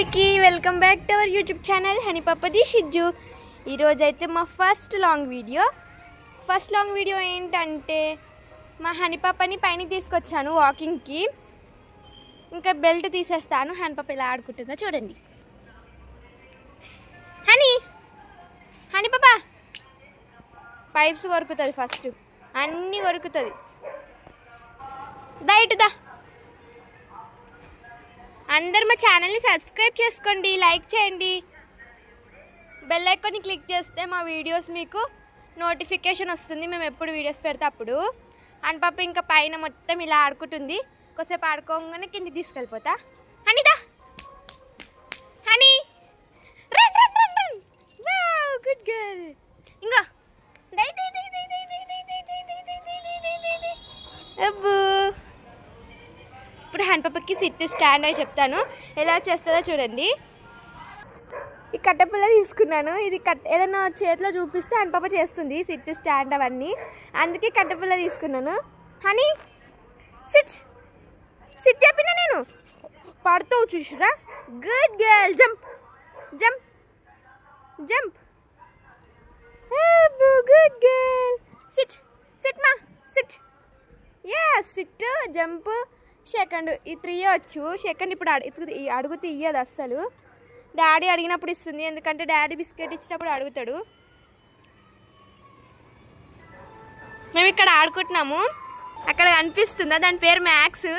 అందరికీ welcome back to our YouTube channel honey పాపది షిజ్జు. ఈరోజు అయితే మా ఫస్ట్ లాంగ్ వీడియో ఏంటంటే మా హనీ పాపని పైన తీసుకొచ్చాను వాకింగ్కి. ఇంకా బెల్ట్ తీసేస్తాను. హనీ పాప ఇలా ఆడుకుంటుందో చూడండి. హనీ పాప పైప్స్ కొరుకుతుంది, ఫస్ట్ అన్నీ కొరుకుతుంది. దా అందరు మా ఛానల్ని సబ్స్క్రైబ్ చేసుకోండి, లైక్ చేయండి, బెల్ ఐకాన్ని క్లిక్ చేస్తే మా వీడియోస్ మీకు నోటిఫికేషన్ వస్తుంది. మేము ఎప్పుడు వీడియోస్ పెడితే అప్పుడు. అని పాప ఇంకా పైన మొత్తం ఇలా ఆడుకుంటుంది. కొద్దిసేపు ఆడుకోగానే కిందికి తీసుకెళ్ళిపోతా. హనీదా honey run run run run. Wow good girl. ఇంగో అబ్బో. ఇప్పుడు హనీ పాపకి సిట్ స్టాండ్ అని చెప్తాను, ఎలా చేస్తుందో చూడండి. ఈ కట్టెపుల్ల తీసుకున్నాను. ఇది ఏదైనా చేతిలో చూపిస్తే హనీ పాప చేస్తుంది సిట్ స్టాండ్ అవన్నీ. అందుకే కట్టెపుల్ల తీసుకున్నాను. హనీ సిట్ సిట్ చెప్పినా నేను పడుతావు చూసురా. Good girl. Jump jump jump. Good girl. Sit sit మా సిట్. సిట్ జంప్ సెకండ్ ఈ 3 వచ్చు. సెకండ్ ఇప్పుడు అడుగు తీయదు అస్సలు. డాడీ అడిగినప్పుడు ఇస్తుంది, ఎందుకంటే డాడీ బిస్కెట్ ఇచ్చినప్పుడు అడుగుతాడు. మేము ఇక్కడ ఆడుకుంటున్నాము. అక్కడ కనిపిస్తుందా, దాని పేరు మ్యాక్స్.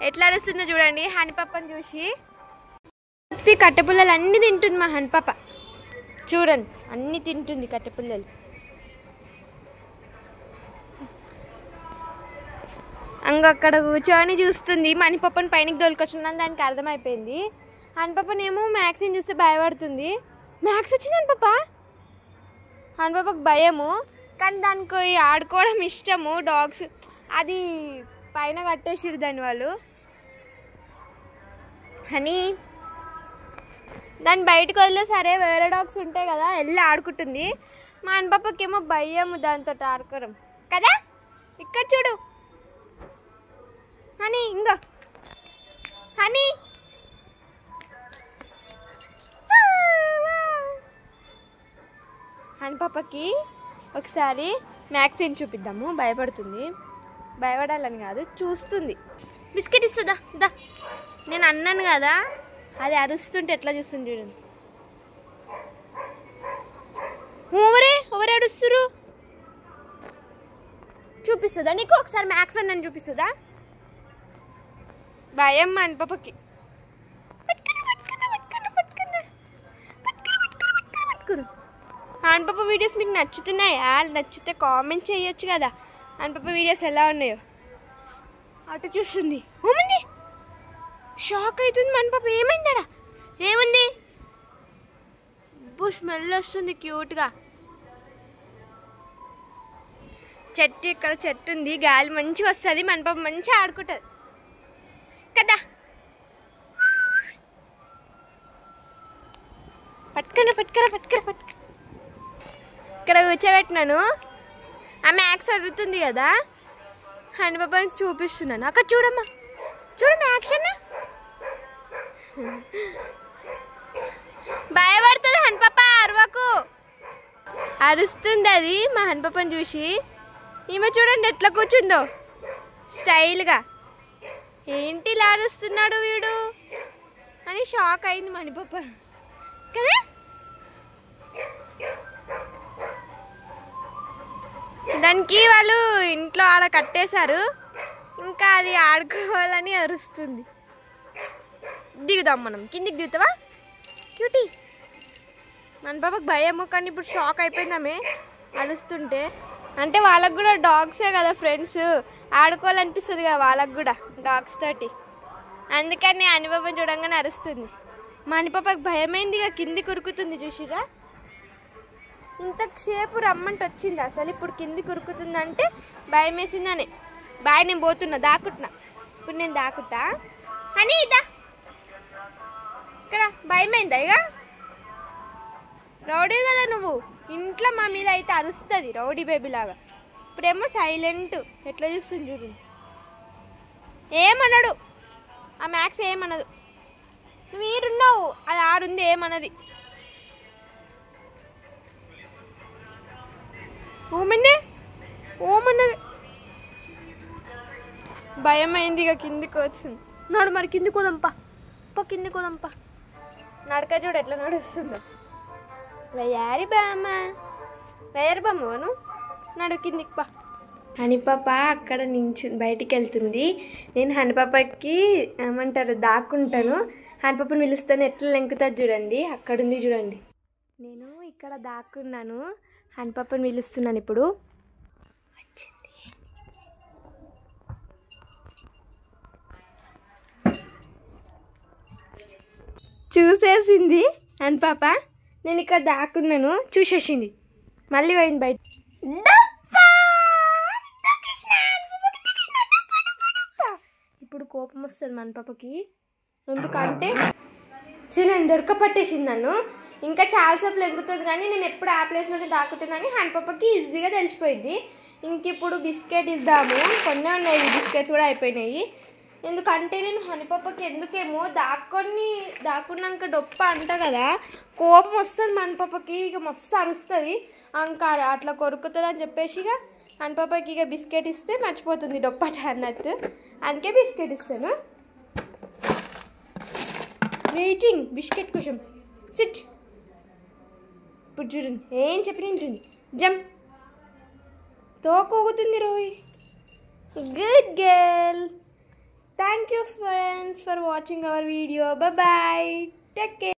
ఎట్లా అడుస్తుందో చూడండి హనీ పాపని చూసి. కట్టెపుల్లలు అన్నీ తింటుంది మా హనీ పాప. చూడండి అన్నీ తింటుంది కట్టెపుల్లలు. అక్కడ కూర్చొని చూస్తుంది. హనీ పాపని పైనకి దొరికొచ్చున్నాను, దానికి అర్థమైపోయింది. హనీ పాపనేమో మ్యాక్స్ని చూస్తే భయపడుతుంది. మ్యాక్స్ వచ్చింది హనీ పాప. హనీ పాపకు భయము, కానీ దానికి ఆడుకోవడం ఇష్టము. డాగ్స్ అది పైన కట్టేసిరు దాని వాళ్ళు. హనీ దాన్ని బయటకు వదిలే సరే, వేరే డాగ్స్ ఉంటాయి కదా, వెళ్ళి ఆడుకుంటుంది. మా హనీ పాపకేమో భయము దాంతో ఆడుకోవడం కదా. ఇక్కడ చూడు హనీ, ఇంకో హనీ. హనీ పాపకి ఒకసారి మ్యాక్సిన్ చూపిద్దాము. భయపడుతుంది, భయపడాలని కాదు, చూస్తుంది. బిస్కెట్ ఇస్తుందా దా. నేను అన్నాను కదా, అది అరుస్తుంటే ఎట్లా చూస్తుంది చూడండి. ఎవరు అడుస్తురు చూపిస్తుందా నీకు? ఒకసారి మ్యాక్స్ అని నన్ను చూపిస్తుందా? భయం హనీ పాపకి. హనీ పాప వీడియోస్ మీకు నచ్చుతున్నాయా? నచ్చితే కామెంట్ చేయొచ్చు కదా. హనీ పాప వీడియోస్ ఎలా ఉన్నాయో. అటు చూస్తుంది. ఏముంది? షాక్ అవుతుంది హనీ పాప. ఏమైందడా? ఏముంది? స్మెల్ వస్తుంది క్యూట్గా. చెట్టు, ఇక్కడ చెట్టు ఉంది, గాలి మంచిగా వస్తుంది. హనీ పాప మంచిగా ఆడుకుంటుంది కదా. పట్టుకరా. ఇక్కడ కూర్చోబెట్టినాను. ఆ మ్యాక్స్ అడుగుతుంది కదా, హనీ పాపని చూపిస్తున్నాను. అక్కడ చూడమ్మా, చూడు మ్యాక్స్ అన్న. భయపడుతుంది హనీ పాప, అరవకు. అరుస్తుంది అది మా హనీ పాపని చూసి. ఈమె చూడండి ఎట్లా కూర్చుందో స్టైల్గా. ఏంటి ఇలా అరుస్తున్నాడు వీడు అని షాక్ అయింది హనీ పాప కదా. దానికి వాళ్ళు ఇంట్లో ఆడ కట్టేశారు, ఇంకా అది ఆడుకోవాలని అరుస్తుంది. దిగుదాం మనం, కిందికి దిగుతావా క్యూటీ? హనీ పాపకు భయము, కానీ ఇప్పుడు షాక్ అయిపోయిందామే అరుస్తుంటే. అంటే వాళ్ళకు కూడా డాగ్సే కదా ఫ్రెండ్స్, ఆడుకోవాలనిపిస్తుంది కదా వాళ్ళకు కూడా డాగ్స్ తోటి. అందుకని హనీ పాపని చూడంగానే అరుస్తుంది. మా హనీ పాపకు భయమైంది, ఇక కింది కురుకుతుంది చూసిరా. ఇంతసేపు రమ్మంటే వచ్చింది, అసలు ఇప్పుడు కింది కురుకుతుందంటే భయం వేసిందనే. బాయ్ నేను పోతున్నా, దాక్కుంటున్నా. ఇప్పుడు నేను దాక్కుంటా. హనీ ఇదా ఇక్కడ. భయమైందా ఇక? రౌడీ కదా నువ్వు, ఇంట్లో మా మీద అయితే అరుస్తుంది రౌడీ బేబీ లాగా. ఇప్పుడేమో సైలెంట్, ఎట్లా చూస్తుంది చూడు. ఏమన్నాడు ఆ మ్యాక్స్, ఏమన్నదు. నువ్వు ఈరున్నావు ఆడుంది ఏమన్నది ఓమంది ఓమన్నది భయం అయింది ఇక కిందికి వచ్చింది నాడు మరి కింది కోదంపా కింది కోదంపా నడక చూడు ఎట్లా నడుస్తుందో వయారి బామ్మను నడు కిందికి పా హనిపాప అక్కడ నుంచి బయటికి వెళ్తుంది నేను హనిపాపకి ఏమంటారు దాక్కుంటాను హనిపాపని పిలుస్తాను ఎట్లా లెంకుతుంది చూడండి అక్కడుంది చూడండి నేను ఇక్కడ దాక్కున్నాను హనిపాపని పిలుస్తున్నాను ఇప్పుడు వచ్చింది చూసేసింది హనిపాప నేను ఇక్కడ దాక్కున్నాను చూసేసింది మళ్ళీ పోయింది బయట ఇప్పుడు కోపం వస్తుంది మన పాపకి ఎందుకంటే నేను దొరకపట్టేసింది నన్ను ఇంకా చాలాసేపు లెంగుతుంది కానీ నేను ఎప్పుడు ఆ ప్లేస్లోనే దాక్కుంటున్నాను హ్యాండ్ పాపకి ఈజీగా తెలిసిపోయింది ఇంక ఇప్పుడు బిస్కెట్ ఇద్దాము కొన్ని ఉన్నాయి బిస్కెట్స్ కూడా అయిపోయినాయి ఎందుకంటే నేను హనిపాపకి ఎందుకేమో దాక్కున్నాక డొప్ప అంట కదా కోపం వస్తుంది మన పాపకి ఇక మస్తు అరుస్తుంది ఇంకా అట్లా కొరుకుతుంది అని చెప్పేసి ఇక హనిపాపకి ఇక బిస్కెట్ ఇస్తే మర్చిపోతుంది డొప్పట అన్నట్టు అందుకే బిస్కెట్ ఇస్తాను వెయిటింగ్ బిస్కెట్ కోసం సిట్ ఇప్పుడు చూడండి ఏం చెప్పి తింటుంది జంప్ తోకోగుతుంది రోయ్ good girl thank you friends for watching our video bye take care